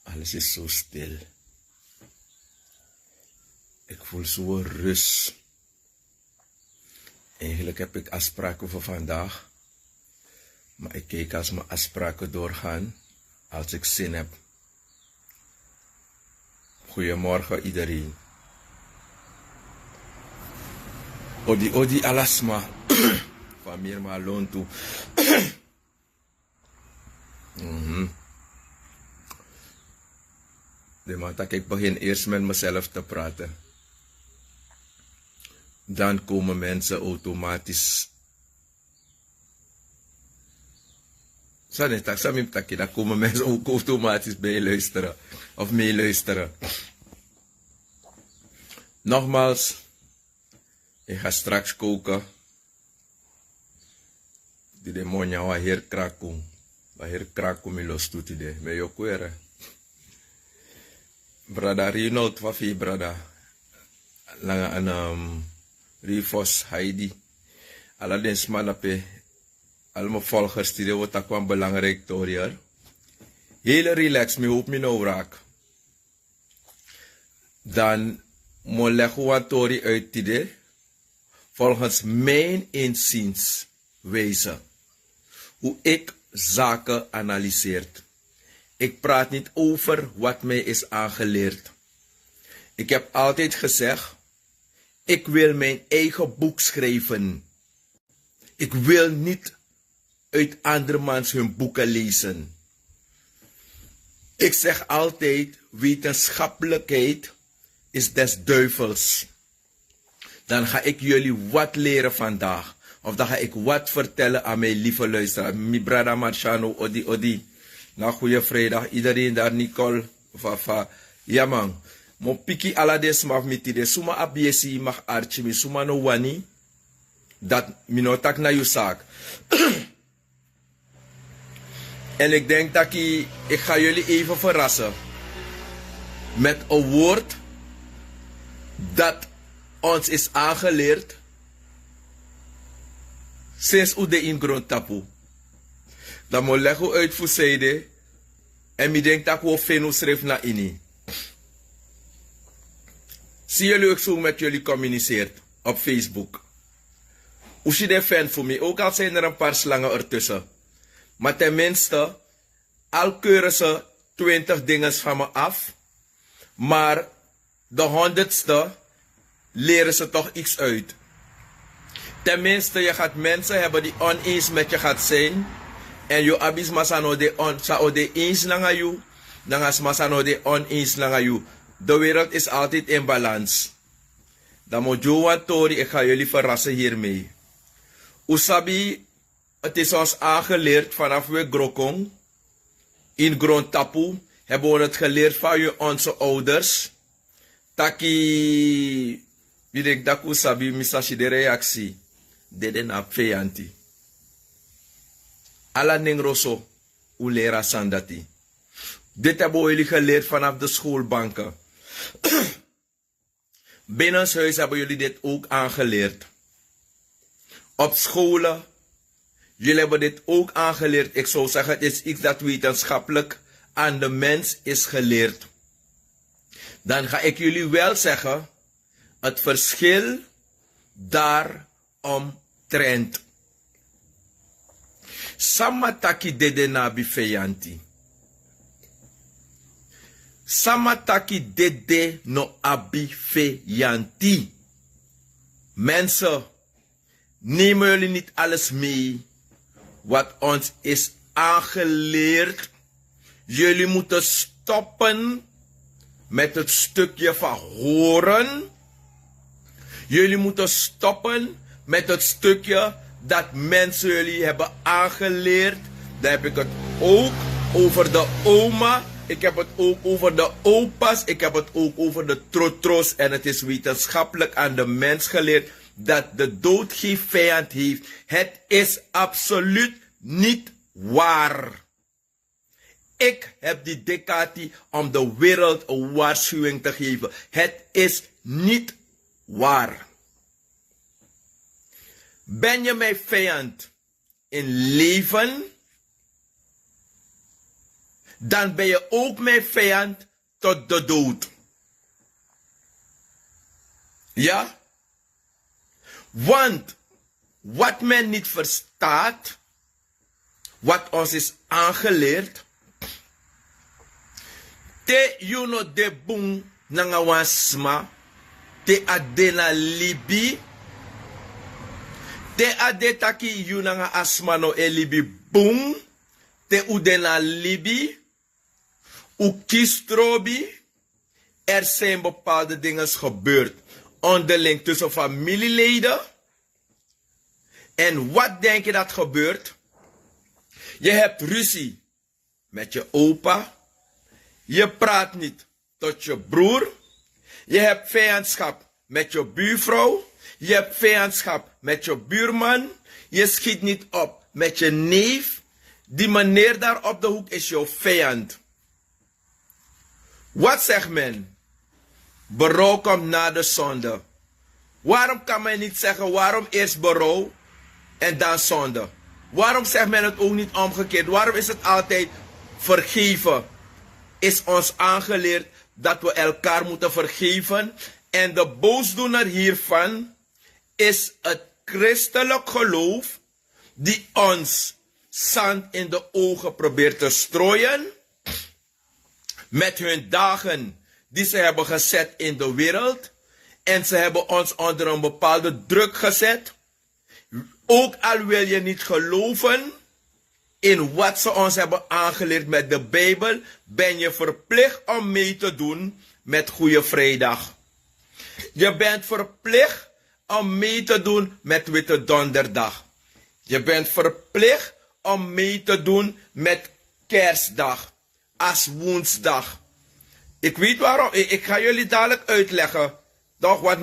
Alles is zo stil. Ik voel zo rust. Eigenlijk heb ik afspraken voor vandaag. Maar ik kijk als mijn afspraken doorgaan. Als ik zin heb. Goedemorgen iedereen. Odi alasma. Van meer maar loon toe. Ik begin eerst met mezelf te praten. Dan komen mensen automatisch. Dan komen mensen ook automatisch bij luisteren. Of meeluisteren. Nogmaals. Ik ga straks koken. Die demonia wa hier krakum. Wa hier krakum los doet die. Me yo kwere. Brada Rinald Wafi brada. Langa an Rifos Heidi. Alla den smanape. Al mijn volgers die wordt ook wel belangrijk door hier. Heel relax, me hoop me nou raak. Dan moet leggen wat tori uit die volgens mijn inziens wijzen. Hoe ik zaken analyseer. Ik praat niet over wat mij is aangeleerd. Ik heb altijd gezegd, ik wil mijn eigen boek schrijven. Ik wil niet uit andermans hun boeken lezen. Ik zeg altijd, wetenschappelijkheid is des duivels. Dan ga ik jullie wat leren vandaag. Of dan ga ik wat vertellen aan mijn lieve luisteraar. Mi brada Marciano, odi. Na goeie vrijdag. Iedereen daar, Nicole. Fafa. Ja man. Mo piki ala des maf mitide. Suma abiesi mag archi mi. Suma no wani. Dat minotak na je zaak. En ik denk dat ik ga jullie even verrassen. Met een woord dat ons is aangeleerd sinds u de ingrond tapu. Dan moet leggen uit voor zijde en ik denk dat we feno schrijf naar ini. Zie jullie ook zo met jullie communiceert op Facebook. Hoe je de fan voor mij, ook al zijn er een paar slangen ertussen. Maar tenminste, al keuren ze 20 dingen van me af. Maar de 100ste leren ze toch iets uit. Tenminste, je gaat mensen hebben die oneens met je gaat zijn. En je abis masano de eens naar je. Dan as masano de oneens naar je. De wereld is altijd in balans. Dan moet je wat tori, ik ga jullie verrassen hiermee. Usabi, het is ons aangeleerd vanaf we grokong. In grondtapu hebben we het geleerd van onze ouders. Taki, wie denk dat usabi misashi de reactie. Dede na feyanti. Alla ningroso, u lera sandati. Dit hebben jullie geleerd vanaf de schoolbanken. Binnenshuis hebben jullie dit ook aangeleerd. Op scholen. Jullie hebben dit ook aangeleerd. Ik zou zeggen, het is iets dat wetenschappelijk aan de mens is geleerd. Dan ga ik jullie wel zeggen, het verschil daaromtrent. Samataki dede nabi feyanti. Samataki dede no abi feyanti. Mensen, nemen jullie niet alles mee wat ons is aangeleerd. Jullie moeten stoppen met het stukje van horen. Jullie moeten stoppen met het stukje dat mensen jullie hebben aangeleerd. Dan heb ik het ook over de oma. Ik heb het ook over de opa's. Ik heb het ook over de trotros. En het is wetenschappelijk aan de mens geleerd dat de dood geen vijand heeft. Het is absoluut niet waar. Ik heb die decati om de wereld een waarschuwing te geven. Het is niet waar. Ben je mijn vijand? in leven, dan ben je ook mijn vijand tot de dood. Ja? Want wat men niet verstaat, wat ons is aangeleerd, te yuno de bung nanga wansma, te adena libi, te adetaki yunanga asma no e libi bung, te udena libi, u kistrobi, er zijn bepaalde dingen gebeurd onderling tussen familieleden. En wat denk je dat gebeurt? Je hebt ruzie met je opa. Je praat niet tot je broer. Je hebt vijandschap met je buurvrouw. Je hebt vijandschap met je buurman. Je schiet niet op met je neef. Die meneer daar op de hoek is jouw vijand. Wat zegt men? Berouw komt na de zonde. Waarom kan men niet zeggen waarom eerst berouw en dan zonde? Waarom zegt men het ook niet omgekeerd? Waarom is het altijd vergeven? Is ons aangeleerd dat we elkaar moeten vergeven. En de boosdoener hiervan is het christelijk geloof die ons zand in de ogen probeert te strooien. Met hun dagen die ze hebben gezet in de wereld. En ze hebben ons onder een bepaalde druk gezet. Ook al wil je niet geloven in wat ze ons hebben aangeleerd met de Bijbel, ben je verplicht om mee te doen met Goede Vrijdag. Je bent verplicht om mee te doen met Witte Donderdag. Je bent verplicht om mee te doen met Kerstdag, als woensdag. Ik weet waarom. Ik ga jullie dadelijk uitleggen. Toch wat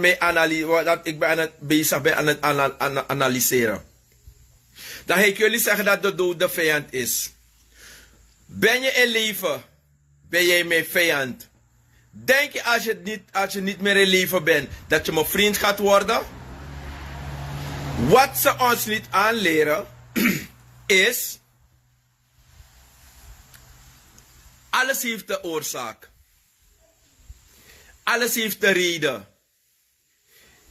ik bezig ben aan het analyseren. Dan ga ik jullie zeggen dat de dood de vijand is. Ben je in leven, ben jij mijn vijand. Denk je als je niet meer in leven bent, dat je mijn vriend gaat worden? Wat ze ons niet aanleren, is, alles heeft de oorzaak. Alles heeft de reden.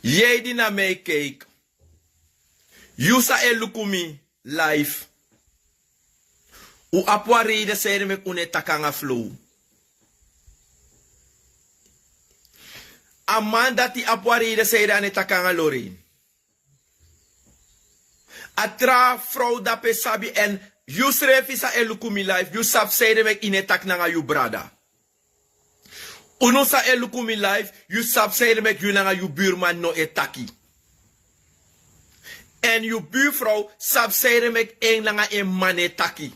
Jij die naar mij kijkt. Yusa elukumi live. U apwa reden zeiden me une takanga flow. Amanda die apwa reden zeiden ane takanga lorin. Atra vrouw da pe sabi en Yusrefisa elukumi live. Yusap zeiden me ine taknanga yu brada. Unosa elukumi live, you sap zeiden met jullie je buurman no etaki. En je buurvrouw sap zeiden met een man etaki.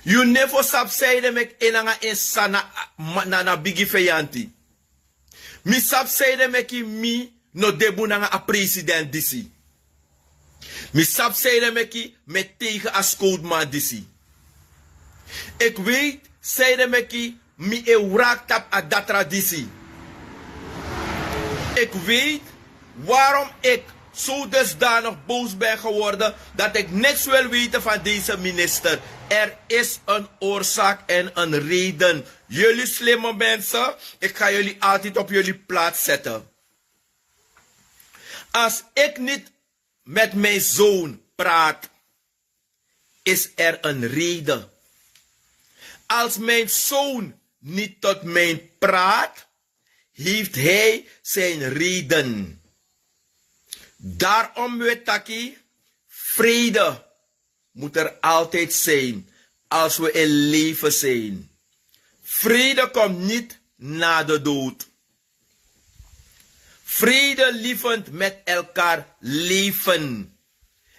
You never sap zeiden met een sana na bigi feyanti. Mi sap zeiden met mi no debu nanga a president disi. Mi sap zeiden met tegen a scoutman disi. Ik weet zeiden meki mi e wraak tap a dat traditie. Ik weet waarom ik zo dusdanig boos ben geworden dat ik niks wil weten van deze minister. Er is een oorzaak en een reden. Jullie slimme mensen, ik ga jullie altijd op jullie plaats zetten. Als ik niet met mijn zoon praat, is er een reden. Als mijn zoon niet tot mij praat, heeft hij zijn reden. Daarom weet ik, vrede moet er altijd zijn als we in leven zijn. Vrede komt niet na de dood. Vrede lievend met elkaar leven.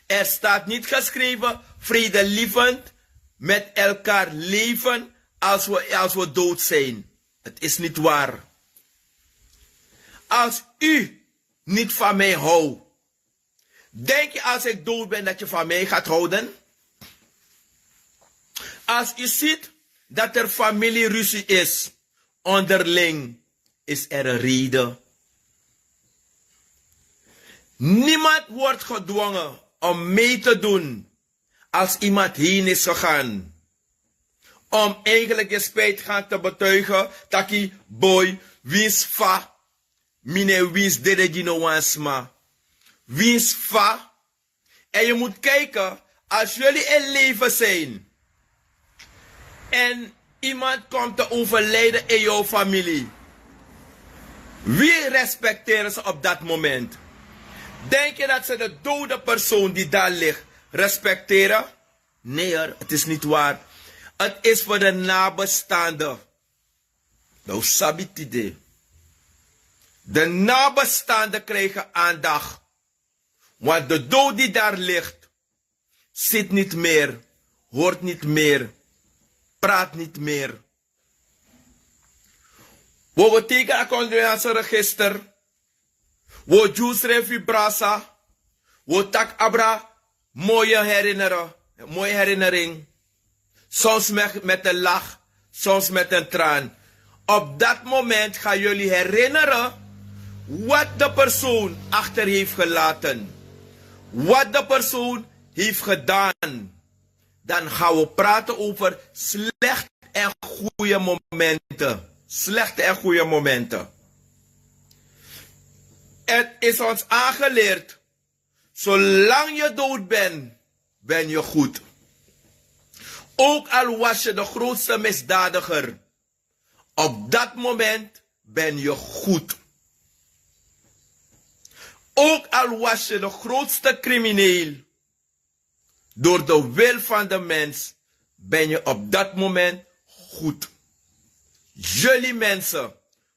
Er staat niet geschreven, vrede lievend met elkaar leven als we dood zijn. Het is niet waar. Als u niet van mij houdt, denk je als ik dood ben dat je van mij gaat houden? Als u ziet dat er familieruzie is, onderling, is er een reden. Niemand wordt gedwongen om mee te doen als iemand heen is gegaan. Om eigenlijk je spijt gaan te betuigen. Taki boy, wins fa. Mine wins dede gino wansma. Wins fa. En je moet kijken, als jullie in leven zijn. En iemand komt te overlijden in jouw familie. Wie respecteren ze op dat moment? Denk je dat ze de dode persoon die daar ligt respecteren? Nee hoor, het is niet waar. Het is voor de nabestaanden. Nou, sabit idee. De nabestaanden krijgen aandacht. Want de dood die daar ligt, zit niet meer, hoort niet meer, praat niet meer. We tekenen een condoleance register. We juice refi brasa. We tak abra mooie herinnering. Soms met een lach, soms met een traan. Op dat moment gaan jullie herinneren wat de persoon achter heeft gelaten. Wat de persoon heeft gedaan. Dan gaan we praten over slechte en goede momenten. Slechte en goede momenten. Het is ons aangeleerd. Zolang je dood bent, ben je goed. Ook al was je de grootste misdadiger. Op dat moment ben je goed. Ook al was je de grootste crimineel. Door de wil van de mens ben je op dat moment goed. Jullie mensen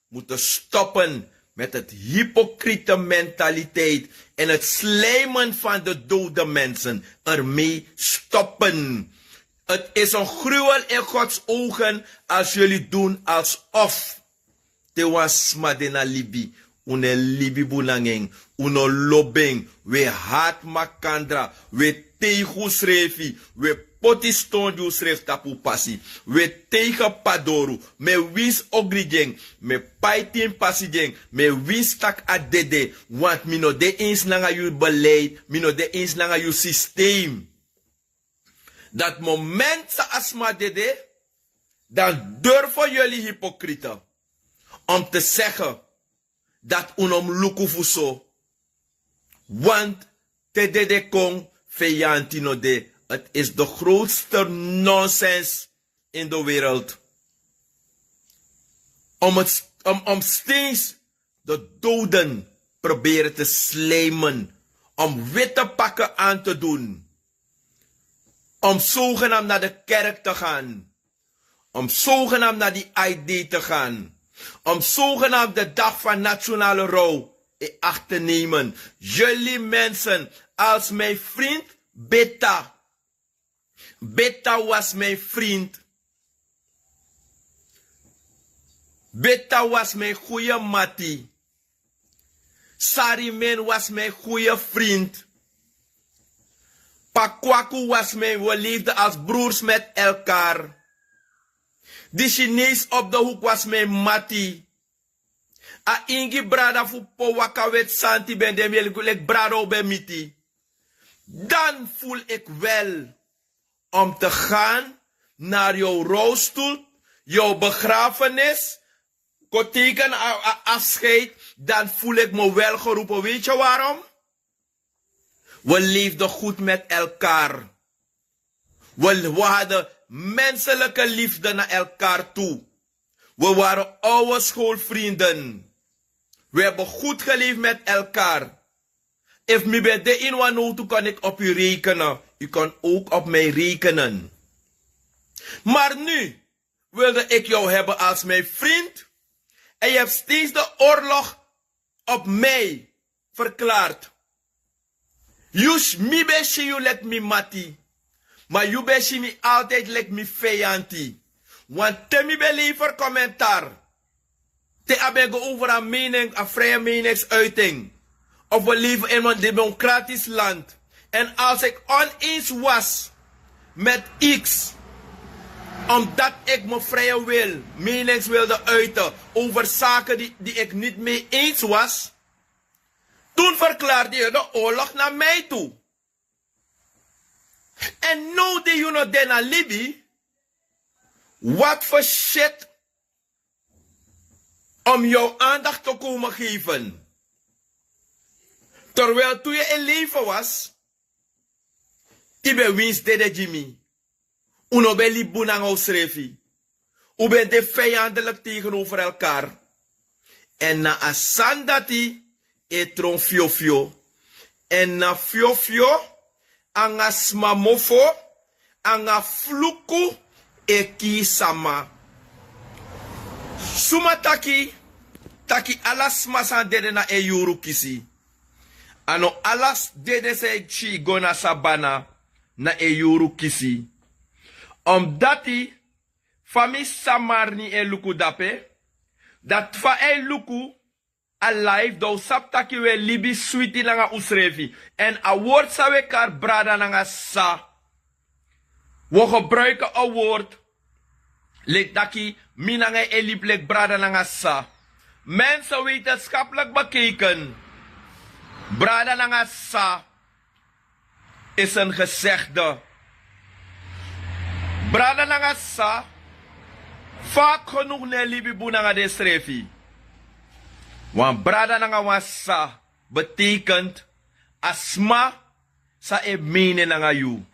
moeten stoppen met het hypocriete mentaliteit en het slijmen van de dode mensen. Ermee stoppen. Het is een gruwel in Gods ogen als jullie doen alsof. Te was smadena libi. Une libi bulanging. Uno lobing. We haat makandra. We tegen schrefi. We potiston ju schreef tapu passi. We tegen padoru. Me wins ogrijeng. Me paitin passi. Me wins tak adede. Want mino de eens langa yu beleid. Mino de eens langa yu systeem. Dat moment sa asma dede, dan durven jullie hypocrieten om te zeggen dat unom lukufuso, want te dede kong vejantino de, het is de grootste nonsens in de wereld. Om steeds de doden proberen te slijmen, om witte pakken aan te doen. Om zogenaamd naar de kerk te gaan. Om zogenaamd naar die ID te gaan. Om zogenaamd de dag van nationale rouw in acht te nemen. Jullie mensen, als mijn vriend Beta. Beta was mijn vriend. Beta was mijn goede mattie. Sarimen was mijn goede vriend. Pakwaku was mij, we leefden als broers met elkaar. Die Chinees op de hoek was mijn mattie. A ingi brada fu po wakawet santi ben dem jelek brado ben miti. Dan voel ik wel om te gaan naar jouw rouwstoel, jouw begrafenis, koteken afscheid. Dan voel ik me wel geroepen. Weet je waarom? We leefden goed met elkaar. We hadden menselijke liefde naar elkaar toe. We waren oude schoolvrienden. We hebben goed geleefd met elkaar. If me bij de inwano kan ik op u rekenen. U kan ook op mij rekenen. Maar nu wilde ik jou hebben als mijn vriend. En je hebt steeds de oorlog op mij verklaard. Yush mi beshi you let me mati. Maar you beshi mi altijd let me vijanti. Want te mi believer commentaar. Te abego over een mening, een vrije meningsuiting. Of we leven in een democratisch land. En als ik oneens was met X. Omdat ik mijn vrije wil, menings wilde uiten over zaken die ik niet mee eens was. Toen verklaarde je de oorlog naar mij toe. En nu die je nog naar Libië. Wat voor shit om jouw aandacht te komen geven. Terwijl toen je in leven was, je bent winst de Jimmy. Uno ben libunang ausrefi. U bent de vijandelijk tegenover elkaar. En na asandati e tron fiofio. En na fiofio, anga smamofo, anga fluku e kisama. Sumataki, taki alas masan dede na e yuru kisi. Ano alas dede se chi gona sabana na e yuru kisi. Omdati, fami samarni e luku dape, dat fa e luku alive do saptaki we libi sweeti nanga usrevi. En a woord sa we kar brada nanga sa. We gebruiken een woord. Lek daki minanga e liplek brada nanga sa. Mensen wetenschappelijk bekeken. Brada nanga sa is een gezegde. Brada nanga sa vaak genoeg ne libi bu nanga de strefi. Want brada nanga wasa betekent asma sa e mene nanga you.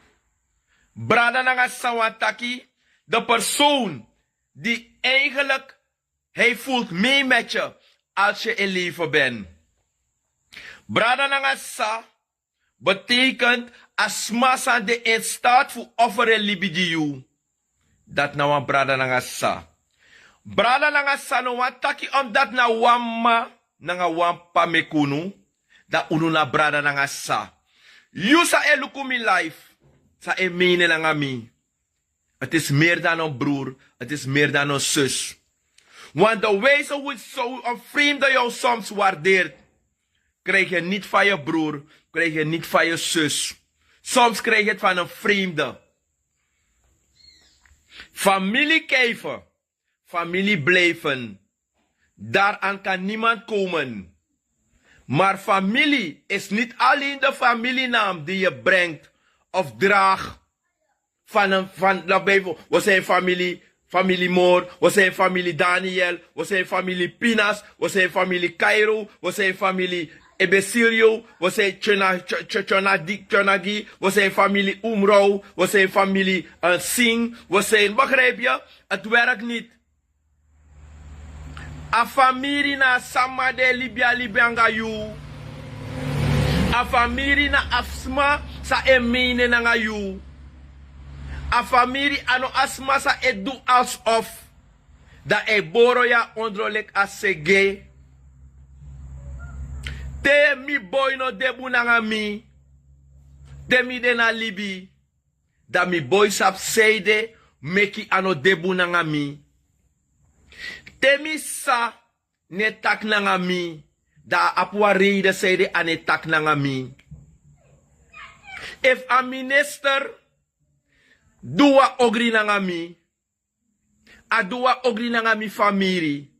Brada nanga sa wataki, de persoon die eigenlijk hij voelt mee met je als je in leven bent. Brada nanga sa betekent asma sa de in staat voor offeren libi you. Dat na wan brada nanga sa. Brada nanga sa no wan taki omdat na wamma nanga wan pamekunu. Da unu na brada nanga sa. You sa elukumi life. Sa e mene nanga mi. Het is meer dan een broer. Het is meer dan een zus. Want de wijze hoe een vreemde jou soms waardeert. Krijg je niet van je broer. Krijg je niet van je zus. Soms krijg je het van een vreemde. Familie kijven, familie blijven. Daaraan kan niemand komen. Maar familie is niet alleen de familienaam die je brengt of draagt. We zijn familie Moor, we zijn familie Daniel, we zijn familie Pinas, we zijn familie Cairo, we zijn familie Ebesilio, we zijn Tjonagi, we zijn familie Umrau, we zijn familie Singh, we zijn, begrijp je? Het werkt niet. A familie na Samade Libianga you. A familie na Afsma sa emine nanga you. A familie ano asma sa edu alsof. Da e boroya ondrolek a sege. Te mi boy no debu nanga mi. Te mi de na libi. Da mi boy sap seide meki ano debu nanga mi. Te mi sa ne tak nanga mi. Da apwa reide seide ane tak nanga mi. If a minister dua ogri nanga mi. A dua ogri nanga mi familie.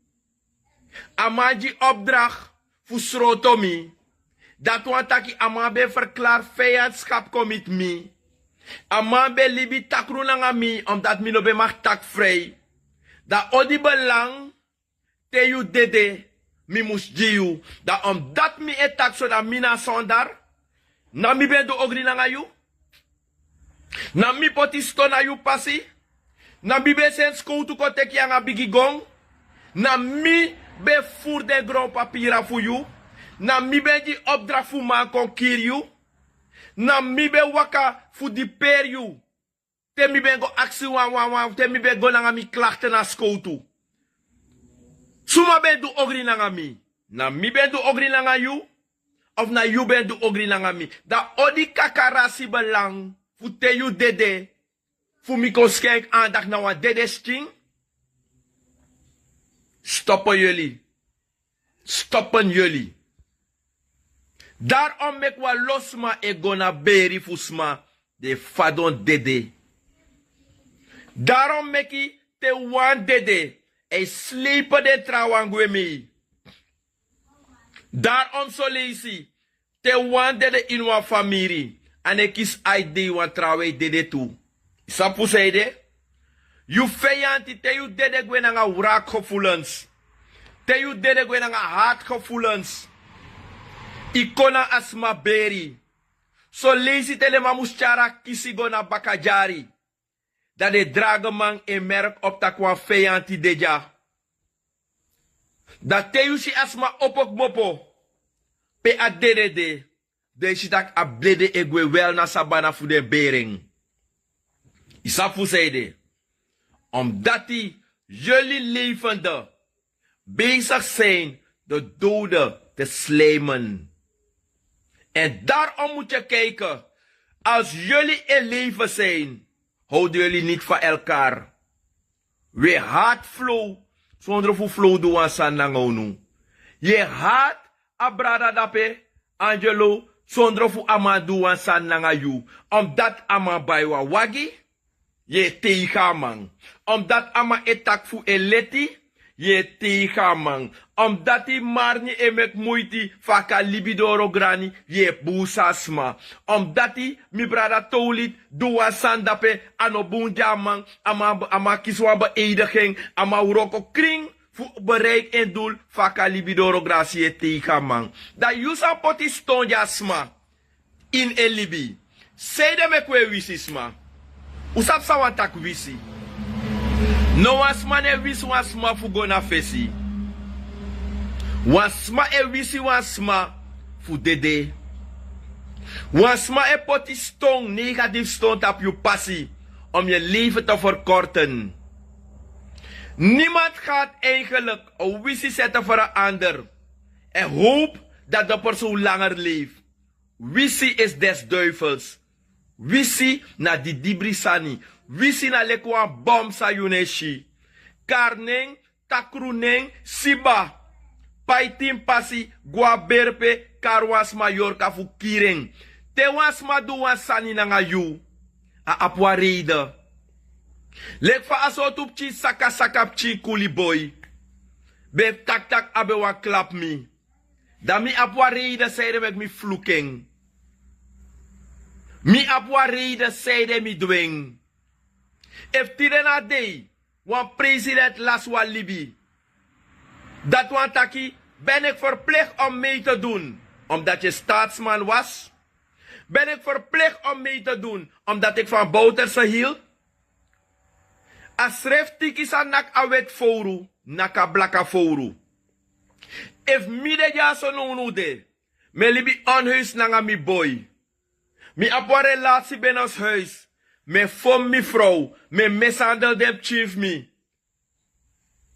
Amaji opdracht fusrotomi. Dat wantaki amabe verklaar vijandschap komit mi. Amabe libi takru nanga mi, omdat mi no be mag tak vrij. Da odi belang te you dede mi mus jiu. Da omdat mi etak so da mina sondar. Na mi ben do ogri nanga you. Na mi potisto na you pasi. Na mi be sen skoutu kote ki anga bigi gong. Na mi be voer de grond papiera voor you. Na mi ben die opdracht voor man kon kier you. Na mi be waka voor die per you. Te mi ben go aksi wan. Te mi ben go nanga mi klachten na skoutu. Suma ben do ogri nanga mi. Na mi ben do ogri nanga you. Of na you ben do ogri nanga mi. Da odi kakarasi belang. Voor te you dede. Voor mi kon skijk aandacht na wan dede sting. Stoppen jullie. Stoppen jullie. Daarom mek wa losma e gona beri fusma de fadon dede. Daarom meki te wan dede e slepen de trawangwe me. Daarom so leesi Te wan dede in wan familie. En ik kies uit de wan trouwe dede toe. Sapu zeide. You vijanti te you dede gwe nga wraakgevoelens. Te you dede gwe nga haatgevoelens. Ikona asma beri. So lazy tele mamuschara kisigo na bakajari. Dat de drageman een merk op takwa vijanti deja. Dat te you si asma opok mopo. Pe a dede de. De si tak a blede egwe wel na sabana fu de bering. Isapu zeide. Omdat die jullie levende bezig zijn de doden te slijmen. En daarom moet je kijken. Als jullie in leven zijn, houden jullie niet van elkaar. We haat flow. Zonder voor flow doen we san nangonu. Je haat abrada dape, Angelo. Zonder voor amadu en san nangayu. Omdat ama baywa wagi. Je tegenman. Omdat ama etak fu eleti, je tegenman. Omdat die maar niet emek moeite faka libidoro grani, je busasma. Omdat die mi brada tolit, doa sandape, anobunja man, ama kiswa beëdiging, ama uroko kring, fu bereik en doel, faka libidoro grasi je tegenman. Da yusa poti stonjasma, in elibi. Sede me kwe wisisma. Usap sa wan tak wisi. No wasma ne wisi wasma fu go na fesi. Wasma e wisi wasma fu dede. Wasma e poti stong, negatief stond op je passie. Om je leven te verkorten. Niemand gaat eigenlijk een wisi zetten voor een ander. En hoop dat de persoon langer leeft. Wisi is des duivels. Wisi na di dibrisani. Wisi na lekwa bom sa yuneshi. Karneng, takruneng, siba. Paitim pasi, guaberpe, karwas mayor kafu kireng. Te wasma duwan sani nanga yu. A apwa reida. Lekfa asotupchi saka sakapchi kuliboy. Be tak tak abe wa klap mi. Da mi apwa reida seide mek mi flukeng. Mi apwa reden zeide mi dwing. If tirena day, wan president las wan Libi. Dat wan taki, ben ik verplicht om mee te doen, omdat je staatsman was. Ben ik verplicht om mee te doen, omdat ik van Bouterse hield. Asref tiki sa nak awet foru, naka blaka foru. If mi de ja so no de, me Libi onhuis nanga mi boy. Mi apwa relatie ben ons huis. Me fom mi vrouw. Me mishandel dem chief mi.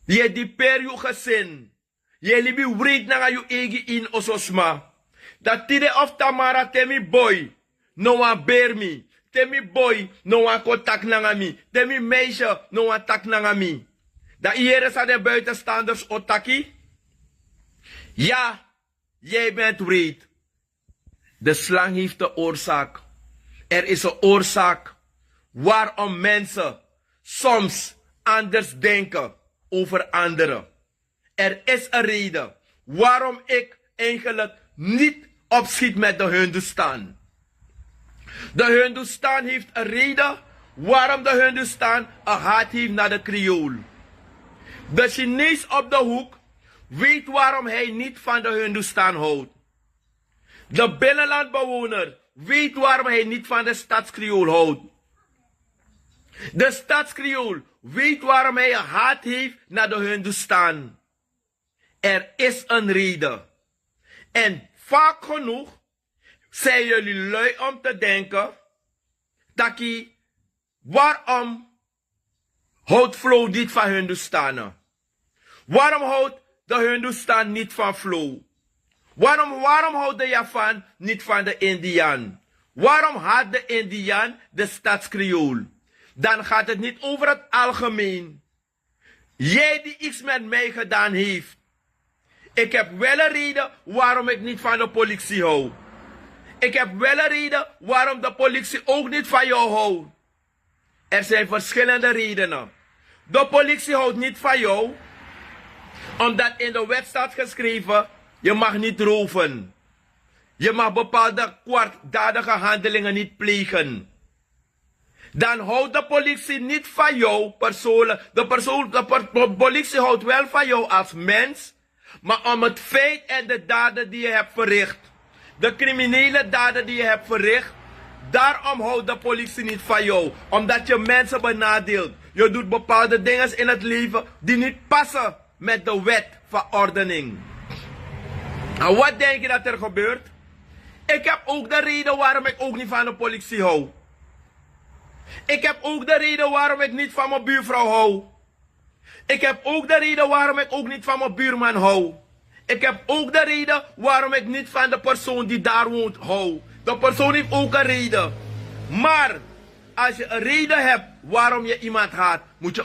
Je di per yu gezin. Je libi wreed na yu egi in ososma. Dat tide of tamara temi boy. No wan bear mi. Temi boy no wan kontak na mi. Temi meisje no wan tak na mi. Dat iere sa de buitenstanders otaki. Ja, jij bent wreed. De slang heeft de oorzaak. Er is een oorzaak waarom mensen soms anders denken over anderen. Er is een reden waarom ik eigenlijk niet opschiet met de Hindustan. De Hindustan heeft een reden waarom de Hindustan een haat heeft naar de Creool. De Chinees op de hoek weet waarom hij niet van de Hindustan houdt. De binnenlandbewoner weet waarom hij niet van de stadskreool houdt. De stadskreool weet waarom hij een haat heeft naar de Hindustan. Er is een reden. En vaak genoeg zijn jullie lui om te denken, Taki, waarom houdt Flow niet van Hindustanen? Waarom houdt de Hindustan niet van Flow? Waarom houdt de Javan niet van de Indiaan? Waarom haat de Indiaan de stadskreool? Dan gaat het niet over het algemeen. Jij die iets met mij gedaan heeft. Ik heb wel een reden waarom ik niet van de politie hou. Ik heb wel een reden waarom de politie ook niet van jou houdt. Er zijn verschillende redenen. De politie houdt niet van jou, omdat in de wet staat geschreven, je mag niet roven. Je mag bepaalde kwaadaardige handelingen niet plegen. Dan houdt de politie niet van jou persoonlijk. De politie houdt wel van jou als mens. Maar om het feit en de daden die je hebt verricht. De criminele daden die je hebt verricht. Daarom houdt de politie niet van jou. Omdat je mensen benadeelt. Je doet bepaalde dingen in het leven die niet passen met de wet van ordening. En wat denk je dat er gebeurt? Ik heb ook de reden waarom ik ook niet van de politie hou. Ik heb ook de reden waarom ik niet van mijn buurvrouw hou. Ik heb ook de reden waarom ik ook niet van mijn buurman hou. Ik heb ook de reden waarom ik niet van de persoon die daar woont hou. De persoon heeft ook een reden. Maar als je een reden hebt waarom je iemand haat, moet je